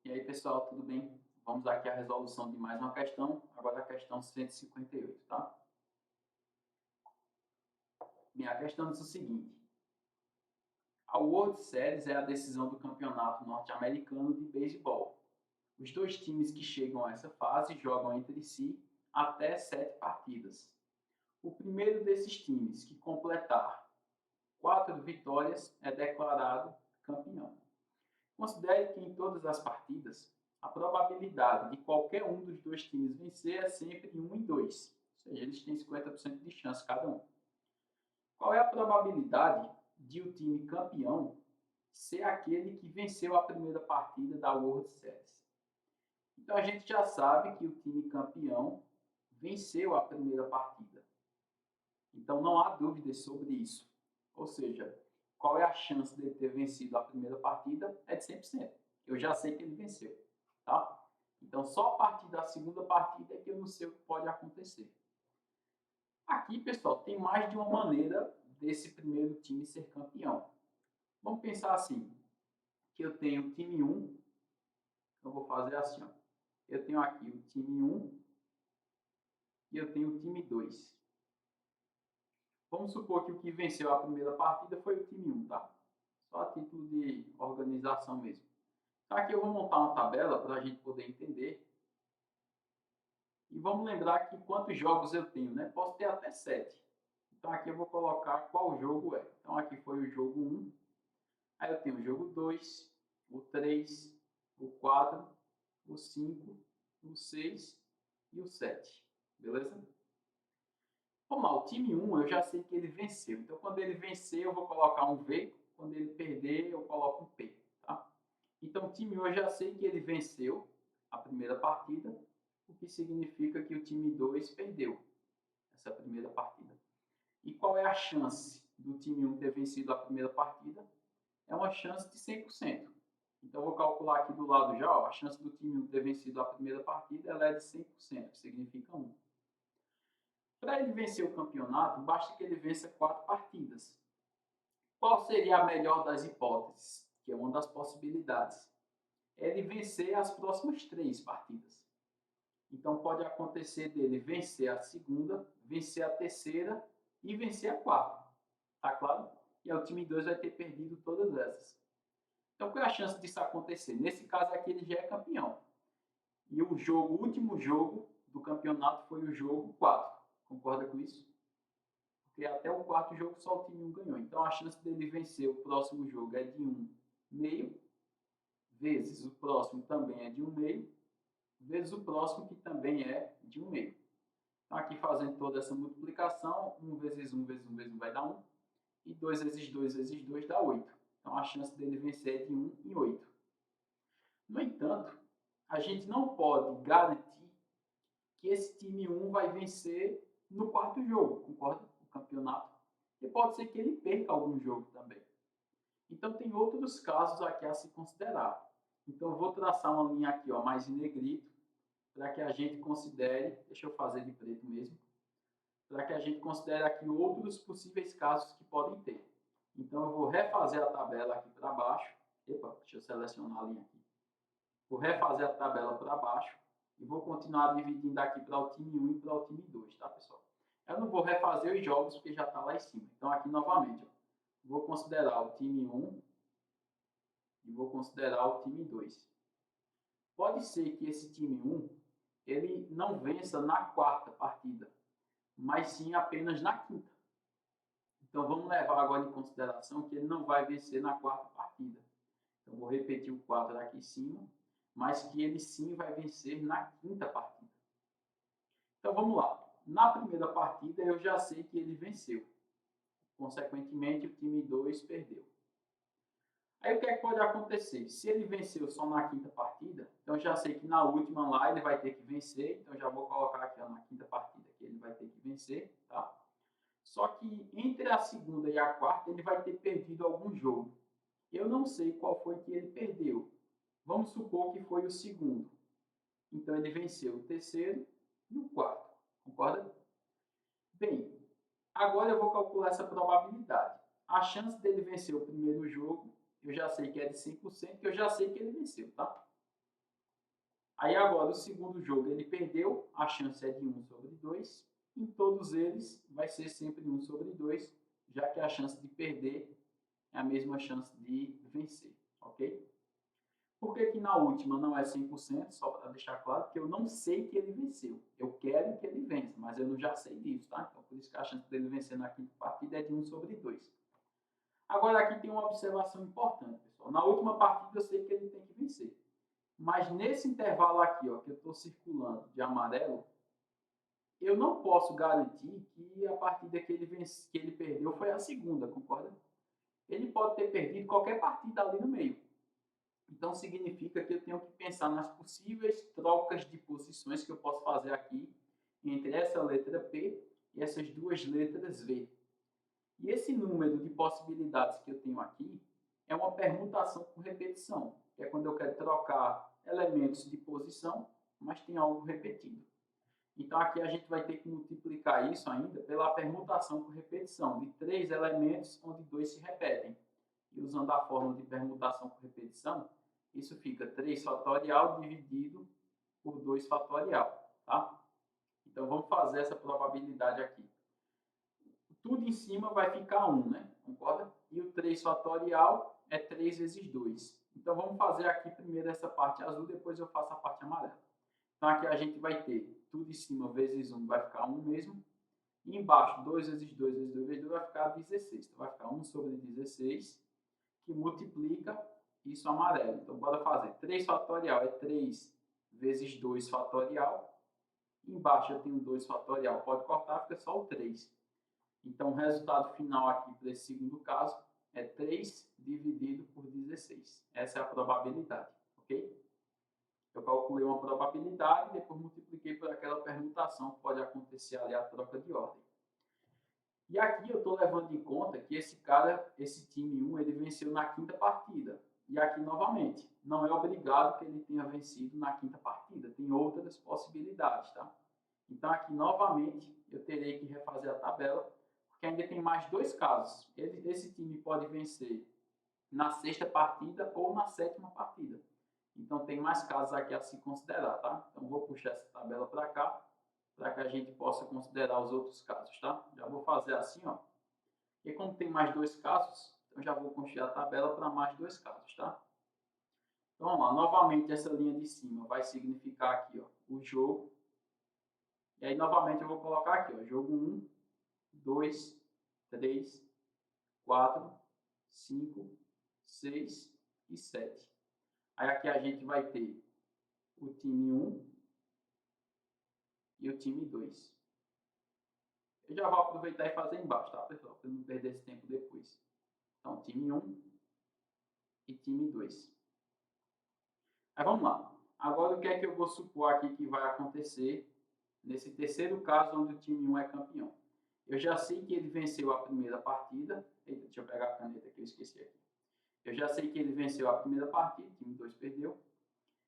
E aí, pessoal, tudo bem? Vamos aqui à resolução de mais uma questão, agora a questão 158, tá? Minha questão diz o seguinte: a World Series é a decisão do campeonato norte-americano de beisebol. Os dois times que chegam a essa fase jogam entre si até 7 partidas. O primeiro desses times que completar 4 vitórias é declarado campeão. Considere que em todas as partidas, a probabilidade de qualquer um dos dois times vencer é sempre 1 em 2. Ou seja, eles têm 50% de chance cada um. Qual é a probabilidade de o time campeão ser aquele que venceu a primeira partida da World Series? Então a gente já sabe que o time campeão venceu a primeira partida. Então não há dúvidas sobre isso. Ou seja, qual é a chance dele ter vencido a primeira partida? É de 100%. Eu já sei que ele venceu, tá? Então só a partir da segunda partida é que eu não sei o que pode acontecer. Aqui, pessoal, tem mais de uma maneira desse primeiro time ser campeão. Vamos pensar assim, que eu tenho o time 1, eu vou fazer assim, ó. Eu tenho aqui o time 1 e eu tenho o time 2. Vamos supor que o que venceu a primeira partida foi o time 1, tá? Só a título de organização mesmo. Então aqui eu vou montar uma tabela para a gente poder entender. E vamos lembrar que quantos jogos eu tenho, né? Posso ter até 7. Então aqui eu vou colocar qual jogo é. Então aqui foi o jogo 1. Aí eu tenho o jogo 2, o 3, o 4, o 5, o 6 e o 7. Beleza? Vamos lá, o time 1 eu já sei que ele venceu. Então quando ele vencer eu vou colocar um V. Quando ele perder eu coloco um P. Tá? Então o time 1 eu já sei que ele venceu a primeira partida, o que significa que o time 2 perdeu essa primeira partida. E qual é a chance do time 1 ter vencido a primeira partida? É uma chance de 100%. Então, eu vou calcular aqui do lado já, ó, a chance do time 1 ter vencido a primeira partida ela é de 100%, que significa 1. Para ele vencer o campeonato, basta que ele vença 4 partidas. Qual seria a melhor das hipóteses? Que é uma das possibilidades. É ele vencer as próximas 3 partidas. Então, pode acontecer dele vencer a segunda, vencer a terceira e vencer a quarta. Tá claro? E aí o time 2 vai ter perdido todas essas. Então, qual é a chance disso acontecer? Nesse caso aqui, ele já é campeão. E o último jogo do campeonato foi o jogo 4. Concorda com isso? Porque até o quarto jogo só o time 1 ganhou. Então, a chance dele vencer o próximo jogo é de 1,5, vezes o próximo também é de 1,5, vezes o próximo que também é de 1,5. Então, aqui fazendo toda essa multiplicação, 1 vezes 1 vezes 1 vezes 1 vai dar 1. E 2 vezes 2 vezes 2 dá 8. Então, a chance dele vencer é de 1 em 8. No entanto, a gente não pode garantir que esse time 1 vai vencer no quarto jogo, concorda? O campeonato. E pode ser que ele perca algum jogo também. Então, tem outros casos aqui a se considerar. Então, eu vou traçar uma linha aqui, ó, mais em negrito, para que a gente considere, deixa eu fazer de preto mesmo, para que a gente considere aqui outros possíveis casos que podem ter. Então, eu vou refazer a tabela aqui para baixo. Epa, deixa eu selecionar a linha aqui. Vou refazer a tabela para baixo e vou continuar dividindo aqui para o time 1 e para o time 2, tá, pessoal? Eu não vou refazer os jogos porque já está lá em cima. Então, aqui novamente, ó, vou considerar o time 1 e vou considerar o time 2. Pode ser que esse time 1 ele não vença na quarta partida, mas sim apenas na quinta. Então, vamos levar agora em consideração que ele não vai vencer na quarta partida. Então, vou repetir o 4 aqui em cima, mas que ele sim vai vencer na quinta partida. Então, vamos lá. Na primeira partida, eu já sei que ele venceu. Consequentemente, o time 2 perdeu. Aí, o que é que pode acontecer? Se ele venceu só na quinta partida, então eu já sei que na última lá ele vai ter que vencer. Então, já vou colocar aqui ó, na quinta partida que ele vai ter que vencer, tá? Só que entre a segunda e a quarta, ele vai ter perdido algum jogo. Eu não sei qual foi que ele perdeu. Vamos supor que foi o segundo. Então, ele venceu o terceiro e o quarto. Concorda? Bem, agora eu vou calcular essa probabilidade. A chance dele vencer o primeiro jogo, eu já sei que é de 5%, que eu já sei que ele venceu, tá? Aí agora, o segundo jogo ele perdeu, a chance é de 1 sobre 2. Em todos eles vai ser sempre 1 sobre 2, já que a chance de perder é a mesma chance de vencer, ok? Por que que na última não é 100%? Só para deixar claro, porque eu não sei que ele venceu. Eu quero que ele vença, mas eu não já sei disso, tá? Então, por isso que a chance dele vencer na quinta partida é de 1 sobre 2. Agora, aqui tem uma observação importante, pessoal. Na última partida eu sei que ele tem que vencer. Mas nesse intervalo aqui, ó, que eu estou circulando de amarelo, eu não posso garantir que a partida que ele perdeu foi a segunda, concorda? Ele pode ter perdido qualquer partida ali no meio. Então, significa que eu tenho que pensar nas possíveis trocas de posições que eu posso fazer aqui entre essa letra P e essas duas letras V. E esse número de possibilidades que eu tenho aqui é uma permutação por repetição, que é quando eu quero trocar elementos de posição, mas tem algo repetido. Então, aqui a gente vai ter que multiplicar isso ainda pela permutação por repetição, de 3 elementos onde 2 se repetem. E usando a fórmula de permutação por repetição, isso fica 3 fatorial dividido por 2 fatorial, tá? Então, vamos fazer essa probabilidade aqui. Tudo em cima vai ficar 1, né? Concorda? E o 3 fatorial é 3 vezes 2. Então, vamos fazer aqui primeiro essa parte azul, depois eu faço a parte amarela. Então, aqui a gente vai ter tudo em cima vezes 1 vai ficar 1 mesmo. E embaixo, 2 vezes 2 vezes 2 vezes 2 vai ficar 16. Então, vai ficar 1 sobre 16, que multiplica isso amarelo. Então, bora fazer. 3 fatorial é 3 vezes 2 fatorial. Embaixo eu tenho 2 fatorial. Pode cortar, fica só o 3. Então, o resultado final aqui para esse segundo caso é 3 dividido por 16. Essa é a probabilidade, ok? Eu calculei uma probabilidade e depois multipliquei por aquela permutação que pode acontecer ali a troca de ordem. E aqui eu estou levando em conta que esse time 1, ele venceu na quinta partida. E aqui, novamente, não é obrigado que ele tenha vencido na quinta partida. Tem outras possibilidades, tá? Então, aqui, novamente, eu terei que refazer a tabela, porque ainda tem mais 2 casos. Esse time pode vencer na sexta partida ou na sétima partida. Então, tem mais casos aqui a se considerar, tá? Então, vou puxar essa tabela para cá, para que a gente possa considerar os outros casos, tá? Já vou fazer assim, ó. E como tem mais 2 casos, então já vou construir a tabela para mais 2 casos, tá? Então, vamos lá. Novamente, essa linha de cima vai significar aqui, ó, o jogo. E aí, novamente, eu vou colocar aqui, ó, jogo 1, 2, 3, 4, 5, 6 e 7. Aí aqui a gente vai ter o time 1 e o time 2. Eu já vou aproveitar e fazer embaixo, tá, pessoal? Para não perder esse tempo depois. Então, time 1 e time 2. Aí vamos lá. Agora, o que é que eu vou supor aqui que vai acontecer nesse terceiro caso onde o time 1 é campeão? Eu já sei que ele venceu a primeira partida. Eita, deixa eu pegar a caneta que eu esqueci aqui. Eu já sei que ele venceu a primeira partida, o time 2 perdeu.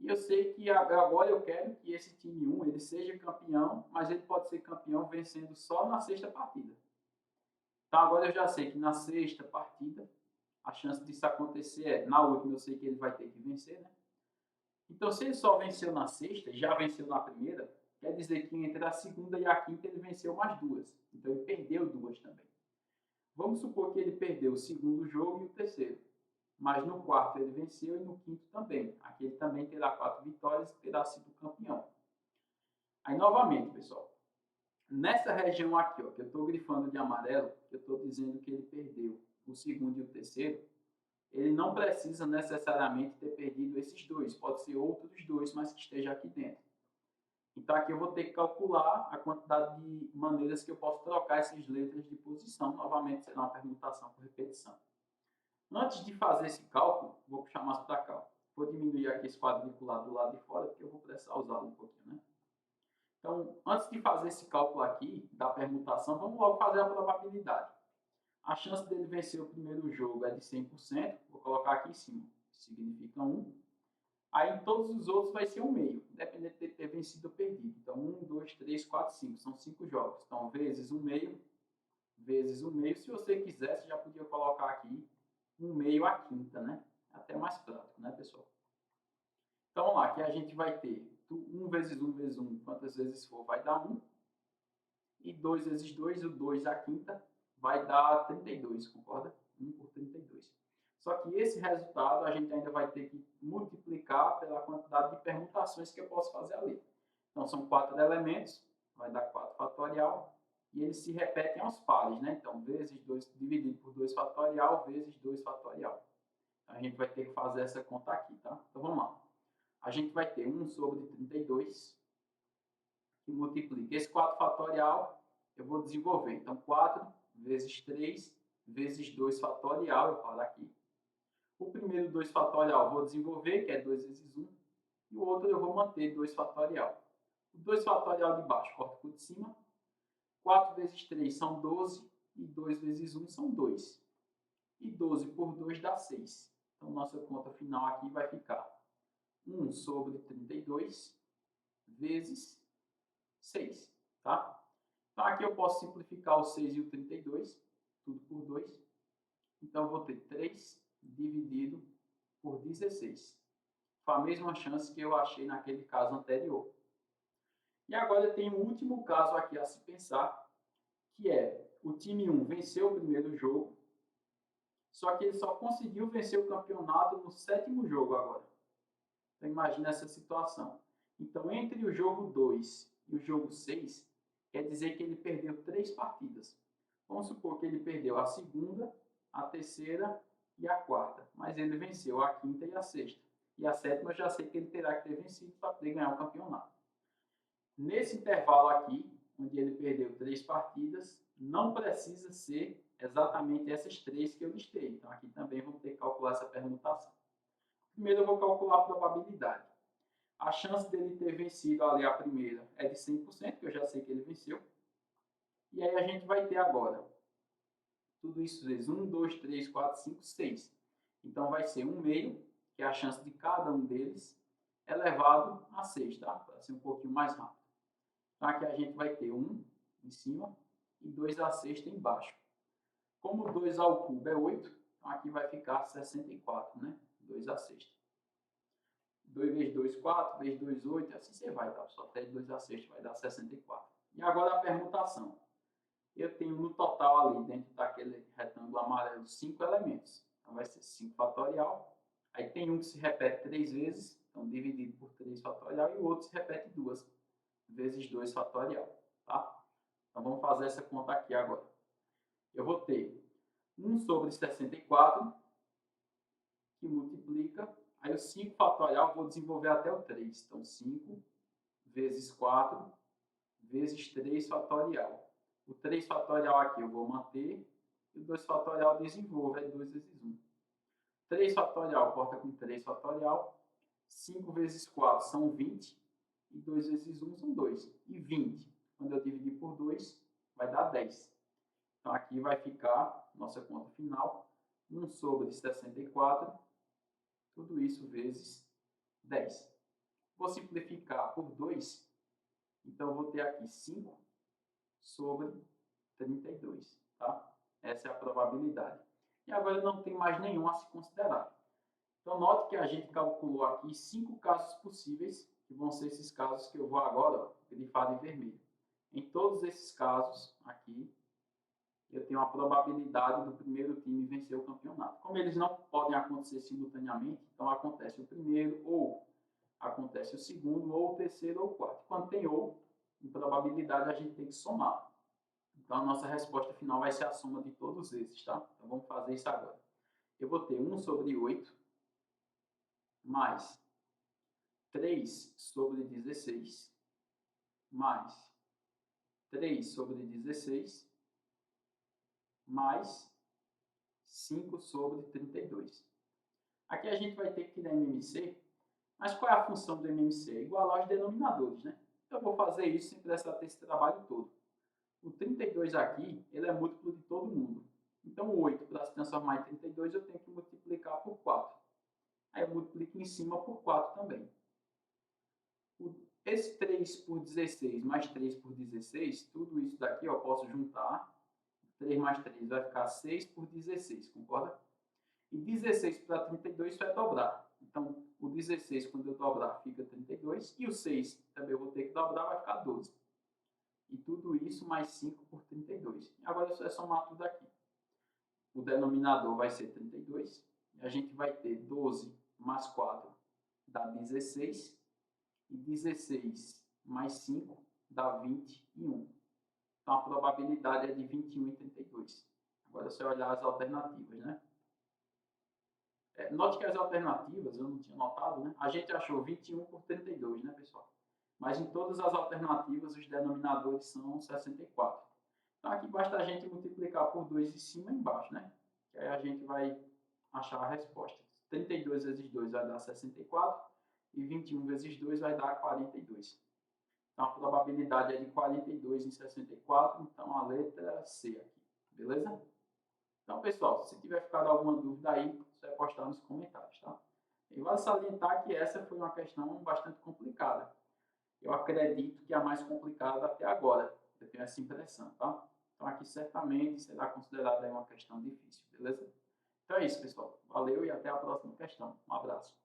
E eu sei que agora eu quero que esse time 1 ele seja campeão, mas ele pode ser campeão vencendo só na sexta partida. Então agora eu já sei que na sexta partida a chance disso acontecer é, na última eu sei que ele vai ter que vencer, né? Então se ele só venceu na sexta e já venceu na primeira, quer dizer que entre a segunda e a quinta ele venceu mais 2. Então ele perdeu 2 também. Vamos supor que ele perdeu o segundo jogo e o terceiro. Mas no quarto ele venceu e no quinto também. Aqui ele também terá 4 vitórias e terá sido campeão. Aí, novamente, pessoal, nessa região aqui, ó, que eu estou grifando de amarelo, que eu estou dizendo que ele perdeu o segundo e o terceiro, ele não precisa necessariamente ter perdido esses 2. Pode ser outros 2, mas que esteja aqui dentro. Então, aqui eu vou ter que calcular a quantidade de maneiras que eu posso trocar essas letras de posição. Novamente, será uma permutação por repetição. Antes de fazer esse cálculo, vou puxar mais para cá. Vou diminuir aqui esse quadriculado do lado de fora, porque eu vou precisar usá-lo um pouquinho, né? Então, antes de fazer esse cálculo aqui, da permutação, vamos logo fazer a probabilidade. A chance dele vencer o primeiro jogo é de 100%. Vou colocar aqui em cima. Significa 1. Aí, em todos os outros, vai ser 1/2, independente de ter vencido ou perdido. Então, 1, 2, 3, 4, 5. São 5 jogos. Então, vezes 1/2, vezes 1/2. Se você quisesse, já podia colocar aqui 1/2 a quinta, né? Até mais prático, né, pessoal? Então, vamos lá, aqui a gente vai ter 1 vezes 1 vezes 1, quantas vezes for, vai dar 1. E 2 vezes 2, o 2 à quinta, vai dar 32, concorda? 1 por 32. Só que esse resultado a gente ainda vai ter que multiplicar pela quantidade de permutações que eu posso fazer ali. Então, são 4 elementos, vai dar 4 fatorial, e eles se repetem aos pares, né? Então, vezes 2 dividido por 2 fatorial, vezes 2 fatorial. Então, a gente vai ter que fazer essa conta aqui, tá? Então, vamos lá. A gente vai ter 1 sobre 32, que multiplica esse 4 fatorial, eu vou desenvolver. Então, 4 vezes 3 vezes 2 fatorial, eu paro aqui. O primeiro 2 fatorial eu vou desenvolver, que é 2 vezes 1, e o outro eu vou manter 2 fatorial. O 2 fatorial de baixo corta com o de cima. 4 vezes 3 são 12, e 2 vezes 1 são 2. E 12 por 2 dá 6. Então, nossa conta final aqui vai ficar 1 sobre 32 vezes 6, tá? Então, aqui eu posso simplificar o 6 e o 32, tudo por 2. Então, eu vou ter 3 dividido por 16. Foi a mesma chance que eu achei naquele caso anterior. E agora eu tenho um último caso aqui a se pensar, que é o time 1 venceu o primeiro jogo, só que ele só conseguiu vencer o campeonato no 7º jogo agora. Então, imagina essa situação. Então, entre o jogo 2 e o jogo 6, quer dizer que ele perdeu 3 partidas. Vamos supor que ele perdeu a segunda, a terceira e a quarta, mas ele venceu a quinta e a sexta. E a sétima eu já sei que ele terá que ter vencido para poder ganhar o campeonato. Nesse intervalo aqui, onde ele perdeu 3 partidas, não precisa ser exatamente essas 3 que eu listei. Então, aqui também vamos ter que calcular essa permutação. Primeiro eu vou calcular a probabilidade. A chance dele ter vencido ali a primeira é de 100%, que eu já sei que ele venceu. E aí a gente vai ter agora tudo isso vezes 1, 2, 3, 4, 5, 6. Então vai ser 1 meio, que é a chance de cada um deles, elevado a 6, tá? Para ser um pouquinho mais rápido. Então aqui a gente vai ter 1 em cima e 2 à sexta embaixo. Como 2 ao cubo é 8, então aqui vai ficar 64, né? 2 à sexta. 2 vezes 2, 4, vezes 2, 8, assim você vai, tá? Só até 2 à sexta vai dar 64. E agora a permutação. Eu tenho no total ali, dentro daquele retângulo amarelo, 5 elementos. Então vai ser 5 fatorial. Aí tem um que se repete 3 vezes, então dividido por 3 fatorial, e o outro se repete 2 vezes 2 fatorial, tá? Então vamos fazer essa conta aqui agora. Eu vou ter 1 sobre 64, que multiplica, aí o 5 fatorial eu vou desenvolver até o 3. Então 5 vezes 4 vezes 3 fatorial. O 3 fatorial aqui eu vou manter, e o 2 fatorial desenvolvo, é 2 vezes 1. 3 fatorial corta com 3 fatorial, 5 vezes 4 são 20, e 2 vezes 1 são 2. E 20, quando eu dividir por 2, vai dar 10. Então aqui vai ficar, nossa conta final, 1 sobre 64, tudo isso vezes 10. Vou simplificar por 2, então eu vou ter aqui 5 sobre 32, tá? Essa é a probabilidade. E agora não tem mais nenhum a se considerar. Então, note que a gente calculou aqui 5 casos possíveis, que vão ser esses casos que eu vou agora grifar em vermelho. Em todos esses casos aqui, eu tenho a probabilidade do primeiro time vencer o campeonato. Como eles não podem acontecer simultaneamente, então acontece o primeiro, ou acontece o segundo, ou o terceiro, ou o quarto. Quando tem ou, em probabilidade a gente tem que somar. Então, a nossa resposta final vai ser a soma de todos esses, tá? Então, vamos fazer isso agora. Eu vou ter 1 sobre 8 mais 3 sobre 16 mais 3 sobre 16 mais 5 sobre 32. Aqui a gente vai ter que tirar MMC, mas qual é a função do MMC? É igualar os denominadores, né? Então, eu vou fazer isso sem precisar ter esse trabalho todo. O 32 aqui, ele é múltiplo de todo mundo. Então, o 8, para se transformar em 32, eu tenho que multiplicar por 4. Aí eu multiplico em cima por 4 também. Esse 3 por 16 mais 3 por 16, tudo isso daqui eu posso juntar. 3 mais 3 vai ficar 6 por 16, concorda? E 16 para 32 vai dobrar. Então, o 16, quando eu dobrar, fica 32. E o 6, também eu vou ter que dobrar, vai ficar 12. E tudo isso mais 5 por 32. Agora é só somar tudo aqui. O denominador vai ser 32. E a gente vai ter 12 mais 4 dá 16. E 16 mais 5 dá 21. Então, a probabilidade é de 21 em 32. Agora é só olhar as alternativas, né? Note que as alternativas, eu não tinha notado, né? A gente achou 21 por 32, né, pessoal? Mas em todas as alternativas, os denominadores são 64. Então, aqui basta a gente multiplicar por 2 em cima e embaixo, né? Que aí a gente vai achar a resposta. 32 vezes 2 vai dar 64 e 21 vezes 2 vai dar 42. Então, a probabilidade é de 42 em 64, então a letra C aqui, beleza? Então, pessoal, se tiver ficado alguma dúvida aí, você vai postar nos comentários, tá? E vale salientar que essa foi uma questão bastante complicada. Eu acredito que é a mais complicada até agora. Eu tenho essa impressão, tá? Então, aqui certamente será considerada uma questão difícil, beleza? Então é isso, pessoal. Valeu e até a próxima questão. Um abraço.